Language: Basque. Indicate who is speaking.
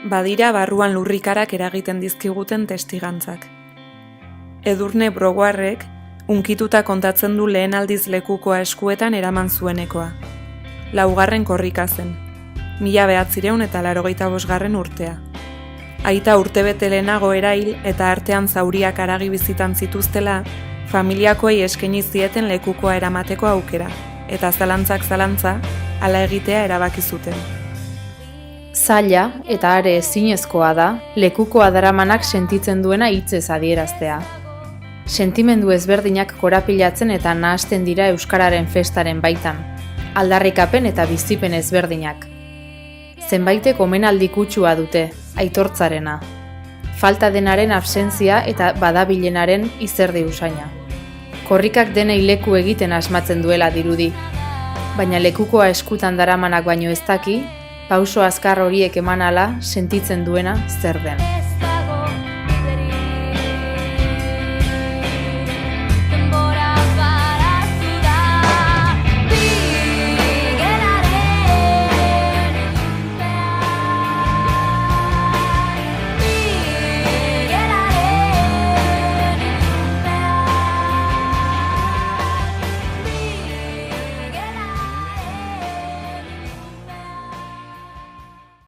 Speaker 1: Badira barruan lurrikarak eragiten dizkiguten testigantzak. Edurne Brouarrek unkituta kontatzen du lehen aldiz lekukoa eskuetan eraman zuenekoa. 4. korrika zen, 1985 urtea. Aita urtebete lehenago erail eta artean zauriak haragi bizitan zituztela, familiakoei eskaini zieten lekukoa eramateko aukera, eta zalantzak zalantza, hala egitea erabaki zuten.
Speaker 2: Zaila eta are ezinezkoa da, lekukoa daramanak sentitzen duena hitzez adieraztea. Sentimendu ezberdinak korapilatzen eta nahasten dira euskararen festaren baitan, aldarrikapen eta bizipen ezberdinak. Zenbaitek omenaldi kutsua dute, aitortzarena. Falta denaren absentzia eta badabilenaren izerdi usaina. Korrikak denei leku egiten asmatzen duela dirudi, baina lekukoa eskutan daramanak baino ez daki, pauso azkar horiek eman ala sentitzen duena zer den.